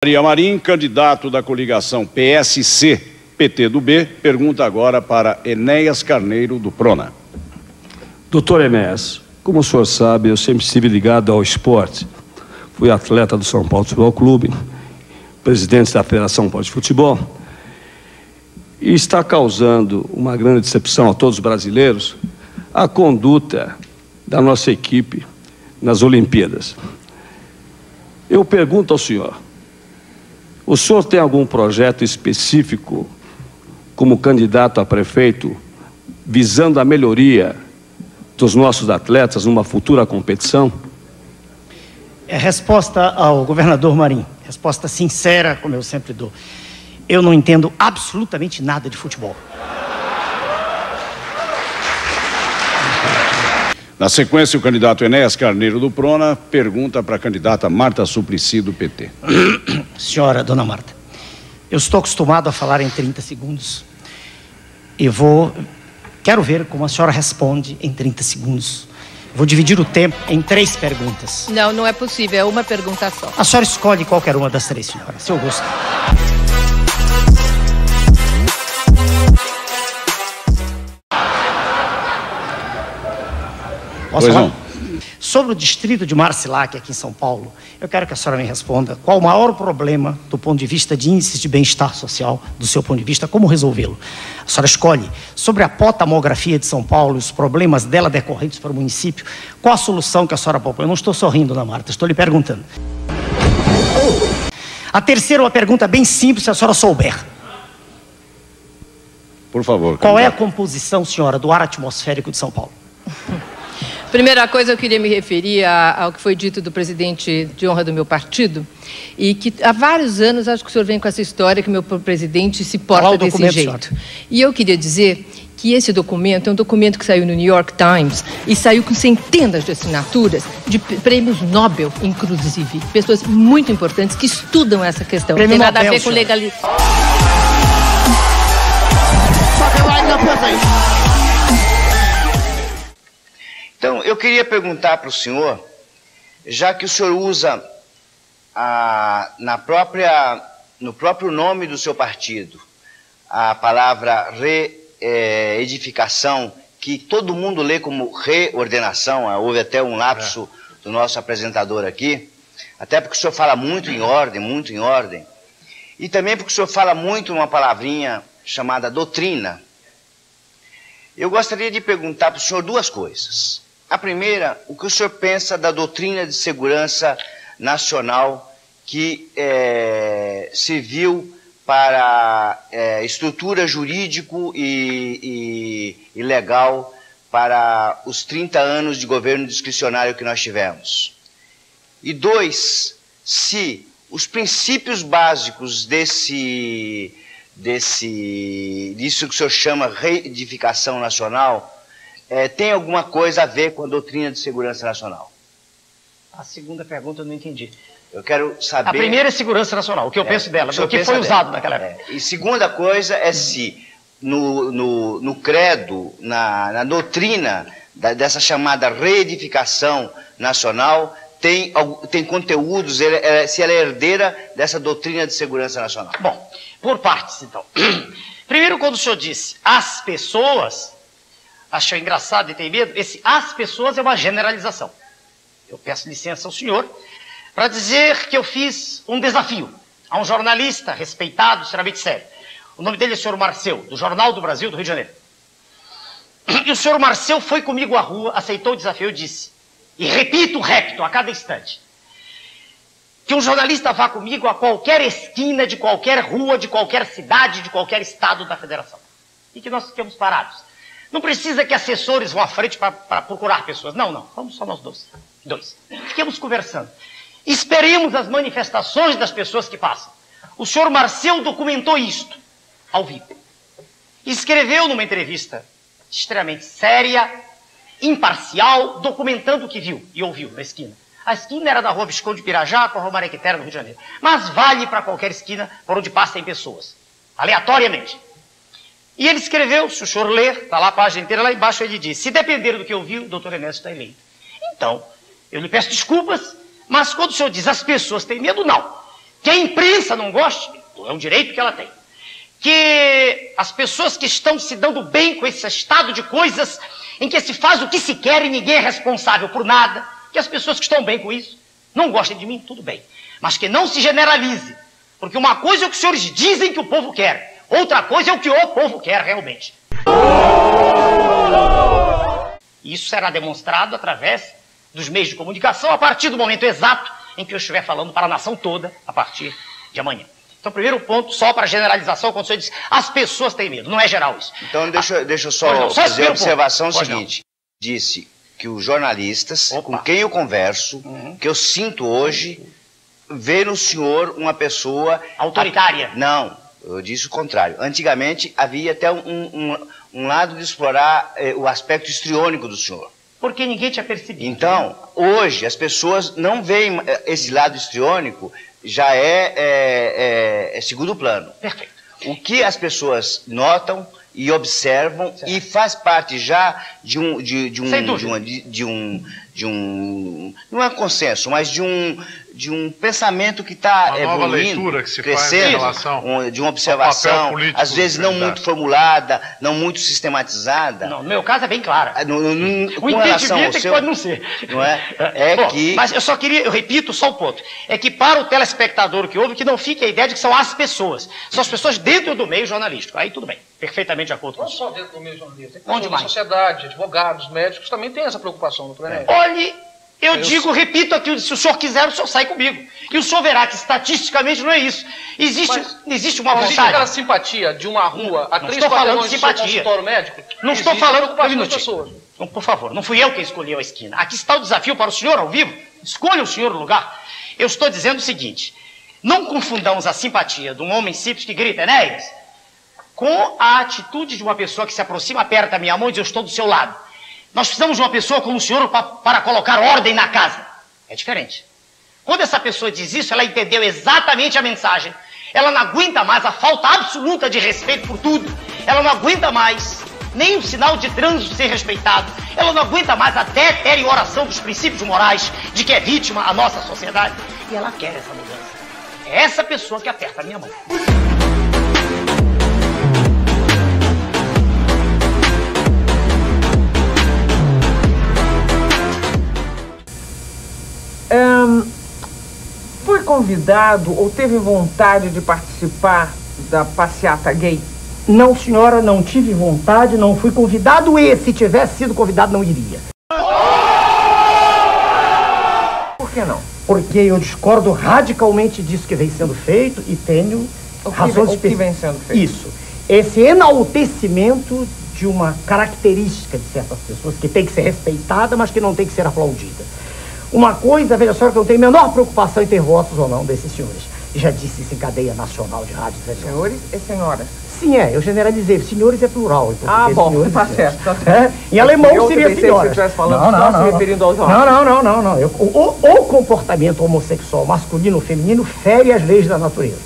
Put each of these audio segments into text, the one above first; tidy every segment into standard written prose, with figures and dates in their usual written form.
Maria Marim, candidato da coligação PSC-PT do B, pergunta agora para Enéas Carneiro, do Prona. Doutor Enéas, como o senhor sabe, eu sempre estive ligado ao esporte. Fui atleta do São Paulo Futebol Clube, presidente da Federação Paulista de Futebol, e está causando uma grande decepção a todos os brasileiros a conduta da nossa equipe nas Olimpíadas. Eu pergunto ao senhor, o senhor tem algum projeto específico como candidato a prefeito visando a melhoria dos nossos atletas numa futura competição? Resposta ao governador Marim, resposta sincera, como eu sempre dou. Eu não entendo absolutamente nada de futebol. Na sequência, o candidato Enéas Carneiro, do Prona, pergunta para a candidata Marta Suplicy, do PT. Senhora, dona Marta, eu estou acostumado a falar em 30 segundos e quero ver como a senhora responde em 30 segundos. Vou dividir o tempo em 3 perguntas. Não, não é possível, é uma pergunta só. A senhora escolhe qualquer uma das 3, senhora, seu gosto. Posso falar? Sobre o distrito de Marcilac, aqui em São Paulo, eu quero que a senhora me responda qual o maior problema do ponto de vista de índices de bem-estar social, do seu ponto de vista, como resolvê-lo. A senhora escolhe sobre a potamografia de São Paulo e os problemas dela decorrentes para o município, qual a solução que a senhora propõe? Eu não estou sorrindo, dona Marta, estou lhe perguntando. A terceira é uma pergunta bem simples, se a senhora souber. Por favor. Qual é a composição, senhora, do ar atmosférico de São Paulo? Primeira coisa, eu queria me referir ao que foi dito do presidente de honra do meu partido, e que há vários anos acho que o senhor vem com essa história que o meu presidente se porta desse jeito. Senhora. E eu queria dizer que esse documento é um documento que saiu no New York Times e saiu com centenas de assinaturas de prêmios Nobel, inclusive. Pessoas muito importantes que estudam essa questão. Não tem nada a ver com legalização. Então, eu queria perguntar para o senhor, já que o senhor usa no próprio nome do seu partido a palavra reedificação, que todo mundo lê como reordenação, houve até um lapso do nosso apresentador aqui, até porque o senhor fala muito em ordem, e também porque o senhor fala muito uma palavrinha chamada doutrina. Eu gostaria de perguntar para o senhor 2 coisas. A primeira, o que o senhor pensa da doutrina de segurança nacional que serviu para estrutura jurídico e legal para os 30 anos de governo discricionário que nós tivemos? E 2, se os princípios básicos disso que o senhor chama reedificação nacional tem alguma coisa a ver com a doutrina de segurança nacional? A segunda pergunta eu não entendi. Eu quero saber... A primeira é segurança nacional, o que eu penso dela, o que foi usado naquela época. E segunda coisa é se no credo, na doutrina dessa chamada reedificação nacional, tem conteúdos, se ela é herdeira dessa doutrina de segurança nacional. Bom, por partes então. Primeiro, quando o senhor disse as pessoas... Achou engraçado e tem medo? As pessoas é uma generalização. Eu peço licença ao senhor para dizer que eu fiz um desafio a um jornalista respeitado, extremamente sério. O nome dele é o senhor Marcel, do Jornal do Brasil, do Rio de Janeiro. E o senhor Marcel foi comigo à rua, aceitou o desafio e disse, e repito a cada instante, que um jornalista vá comigo a qualquer esquina de qualquer rua, de qualquer cidade, de qualquer estado da federação. E que nós fiquemos parados. Não precisa que assessores vão à frente para procurar pessoas. Não. Vamos só nós dois. Fiquemos conversando. Esperemos as manifestações das pessoas que passam. O senhor Marcel documentou isto, ao vivo. Escreveu numa entrevista extremamente séria, imparcial, documentando o que viu e ouviu na esquina. A esquina era da rua Visconde de Pirajá com a rua Mariquitera, no Rio de Janeiro. Mas vale para qualquer esquina por onde passem pessoas, aleatoriamente. E ele escreveu, se o senhor ler, está lá a página inteira, lá embaixo ele diz, se depender do que eu vi, o doutor Enéas está eleito. Então, eu lhe peço desculpas, mas quando o senhor diz as pessoas têm medo, não. Que a imprensa não goste, é um direito que ela tem. Que as pessoas que estão se dando bem com esse estado de coisas, em que se faz o que se quer e ninguém é responsável por nada, que as pessoas que estão bem com isso não gostem de mim, tudo bem. Mas que não se generalize, porque uma coisa é o que os senhores dizem que o povo quer, outra coisa é o que o povo quer realmente. Isso será demonstrado através dos meios de comunicação a partir do momento exato em que eu estiver falando para a nação toda a partir de amanhã. Então, primeiro ponto, só para generalização, quando o senhor disse, as pessoas têm medo, não é geral isso. Então, deixa eu só fazer a observação seguinte. Disse que os jornalistas, com quem eu converso, que eu sinto hoje, vê no senhor uma pessoa... autoritária. Não, eu disse o contrário. Antigamente, havia até um lado de explorar o aspecto histriônico do senhor. Porque ninguém tinha percebido. Então, hoje, as pessoas não veem esse lado histriônico, já é segundo plano. Perfeito. O que as pessoas notam e observam, certo, e faz parte já não é consenso, mas de um pensamento que está evoluindo, que se crescendo, faz em relação de uma observação, às vezes não muito formulada, não muito sistematizada. Não, no meu caso é bem clara. Com relação ao seu, pode não ser. Não é? Bom, que... Mas eu só queria, eu repito só o ponto, é que para o telespectador que ouve, que não fique a ideia de que são as pessoas. São as pessoas dentro do meio jornalístico. Aí tudo bem, perfeitamente de acordo com isso. Não só dentro do meio jornalístico, onde mais? A sociedade, advogados, médicos também tem essa preocupação, doutor Enéas. Olhe, repito aqui, se o senhor quiser, o senhor sai comigo. E o senhor verá que estatisticamente não é isso. Existe uma vontade. Existe aquela simpatia de uma rua a 3 quarteirões do seu consultório médico? Não estou falando com as pessoas. Então, por favor, não fui eu quem escolheu a esquina. Aqui está o desafio para o senhor ao vivo. Escolha o senhor o lugar. Eu estou dizendo o seguinte, não confundamos a simpatia de um homem simples que grita, Enéas, com a atitude de uma pessoa que se aproxima, aperta a minha mão e diz, eu estou do seu lado. Nós precisamos de uma pessoa como o senhor para colocar ordem na casa. É diferente. Quando essa pessoa diz isso, ela entendeu exatamente a mensagem. Ela não aguenta mais a falta absoluta de respeito por tudo. Ela não aguenta mais nem um sinal de trânsito ser respeitado. Ela não aguenta mais a deterioração dos princípios morais de que é vítima a nossa sociedade. E ela quer essa mudança. É essa pessoa que aperta a minha mão. Foi convidado ou teve vontade de participar da passeata gay? Não, senhora, não tive vontade, não fui convidado e se tivesse sido convidado não iria. Por que não? Porque eu discordo radicalmente disso que vem sendo feito e tenho razões específicas. O que vem sendo feito? Isso. Esse enaltecimento de uma característica de certas pessoas que tem que ser respeitada, mas que não tem que ser aplaudida. Uma coisa, veja só, que eu não tenho a menor preocupação em ter votos ou não desses senhores. Já disse isso em cadeia nacional de rádio. Senhores e senhoras? Sim, eu generalizei. Senhores é plural. Bom, senhores, tá certo, tá certo. Em alemão seria senhora. Não, se referindo aos homens. Não. O comportamento homossexual masculino ou feminino fere as leis da natureza.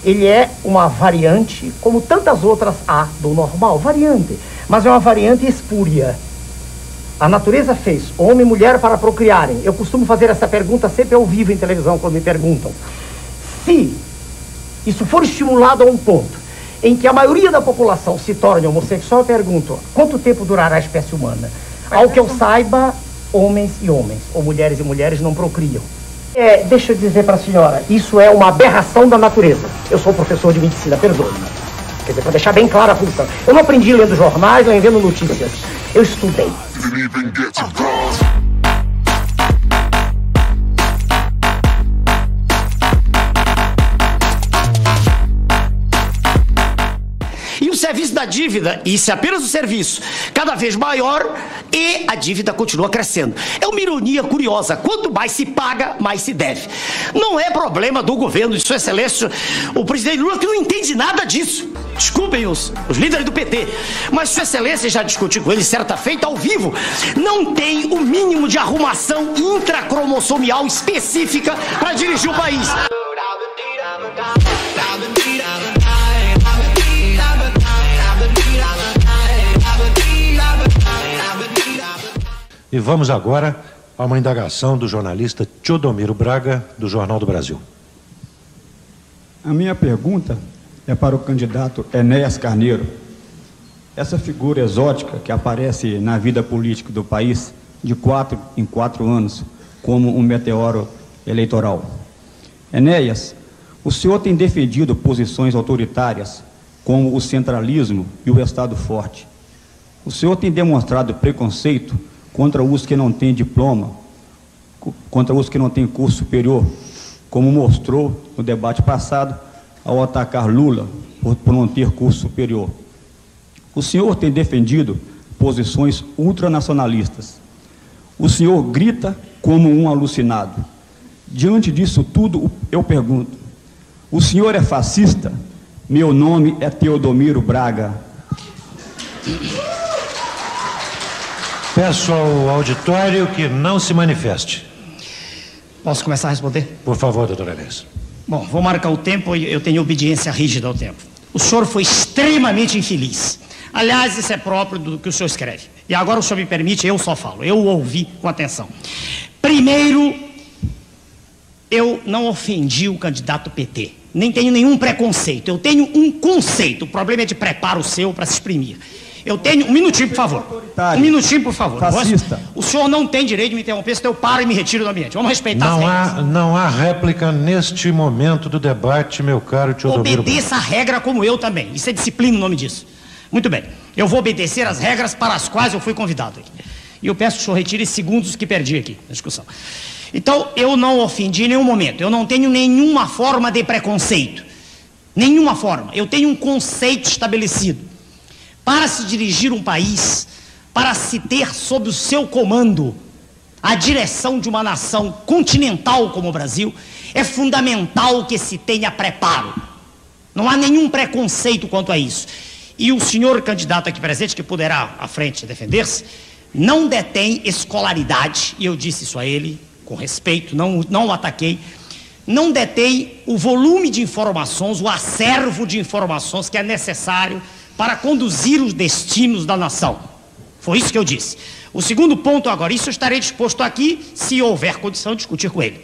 Ele é uma variante, como tantas outras há do normal, variante. Mas é uma variante espúria. A natureza fez homem e mulher para procriarem. Eu costumo fazer essa pergunta sempre ao vivo em televisão, quando me perguntam. Se isso for estimulado a um ponto em que a maioria da população se torne homossexual, eu pergunto, quanto tempo durará a espécie humana? Ao que eu saiba, homens e homens, ou mulheres e mulheres não procriam. Deixa eu dizer para a senhora, isso é uma aberração da natureza. Eu sou professor de medicina, perdoe-me. Quer dizer, para deixar bem clara a função. Eu não aprendi lendo jornais, nem vendo notícias. Eu estudei. E o serviço da dívida, isso é apenas o serviço, cada vez maior e a dívida continua crescendo. É uma ironia curiosa, quanto mais se paga, mais se deve. Não é problema do governo de Sua Excelência, o presidente Lula, que não entende nada disso. Desculpem os líderes do PT, mas Sua Excelência, já discutiu com ele certa feita ao vivo, não tem o mínimo de arrumação intracromossomial específica para dirigir o país. E vamos agora a uma indagação do jornalista Teodomiro Braga, do Jornal do Brasil. A minha pergunta é para o candidato Enéas Carneiro. Essa figura exótica que aparece na vida política do país de 4 em 4 anos como um meteoro eleitoral. Enéas, o senhor tem defendido posições autoritárias como o centralismo e o Estado forte. O senhor tem demonstrado preconceito contra os que não têm diploma, contra os que não têm curso superior, como mostrou no debate passado ao atacar Lula por não ter curso superior. O senhor tem defendido posições ultranacionalistas. O senhor grita como um alucinado. Diante disso tudo, eu pergunto: o senhor é fascista? Meu nome é Teodomiro Braga. Peço ao auditório que não se manifeste. Posso começar a responder? Por favor, doutor Enéas. Bom, vou marcar o tempo e eu tenho obediência rígida ao tempo. O senhor foi extremamente infeliz. Aliás, isso é próprio do que o senhor escreve. E agora o senhor me permite, eu só falo. Eu ouvi com atenção. Primeiro, eu não ofendi o candidato PT. Nem tenho nenhum preconceito. Eu tenho um conceito. O problema é de preparo o seu para se exprimir. Eu tenho... Um minutinho, por favor. Um minutinho, por favor. Fascista. O senhor não tem direito de me interromper, senão eu paro e me retiro do ambiente. Vamos respeitar as regras. Não há réplica neste momento do debate, meu caro Teodomiro. Obedeça a regra como eu também. Isso é disciplina o nome disso. Muito bem. Eu vou obedecer as regras para as quais eu fui convidado aqui. E eu peço que o senhor retire segundos que perdi aqui na discussão. Então, eu não ofendi em nenhum momento. Eu não tenho nenhuma forma de preconceito. Nenhuma forma. Eu tenho um conceito estabelecido. Para se dirigir um país, para se ter sob o seu comando a direção de uma nação continental como o Brasil, é fundamental que se tenha preparo. Não há nenhum preconceito quanto a isso. E o senhor candidato aqui presente, que poderá à frente defender-se, não detém escolaridade, e eu disse isso a ele com respeito, não o ataquei, não detém o volume de informações, o acervo de informações que é necessário para conduzir os destinos da nação. Foi isso que eu disse. O segundo ponto agora, isso eu estarei disposto aqui, se houver condição de discutir com ele,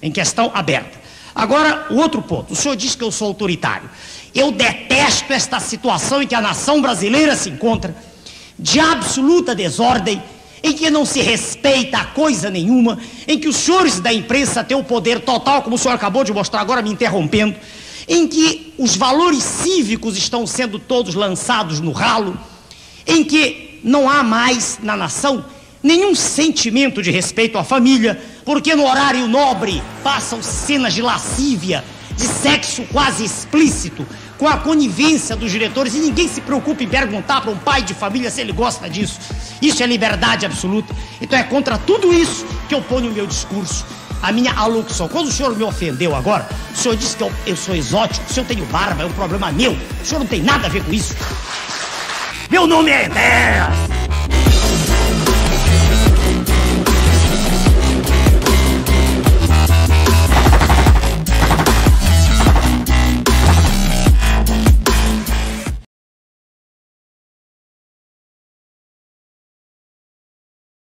em questão aberta. Agora, o outro ponto, o senhor diz que eu sou autoritário. Eu detesto esta situação em que a nação brasileira se encontra, de absoluta desordem, em que não se respeita a coisa nenhuma, em que os senhores da imprensa têm o poder total, como o senhor acabou de mostrar agora me interrompendo, em que os valores cívicos estão sendo todos lançados no ralo, em que não há mais na nação nenhum sentimento de respeito à família, porque no horário nobre passam cenas de lascívia, de sexo quase explícito, com a conivência dos diretores, e ninguém se preocupa em perguntar para um pai de família se ele gosta disso. Isso é liberdade absoluta. Então é contra tudo isso que eu ponho o meu discurso, a minha alocução. Quando o senhor me ofendeu agora, o senhor disse que eu sou exótico, se eu tenho barba é um problema meu, o senhor não tem nada a ver com isso. Meu nome é Enéas.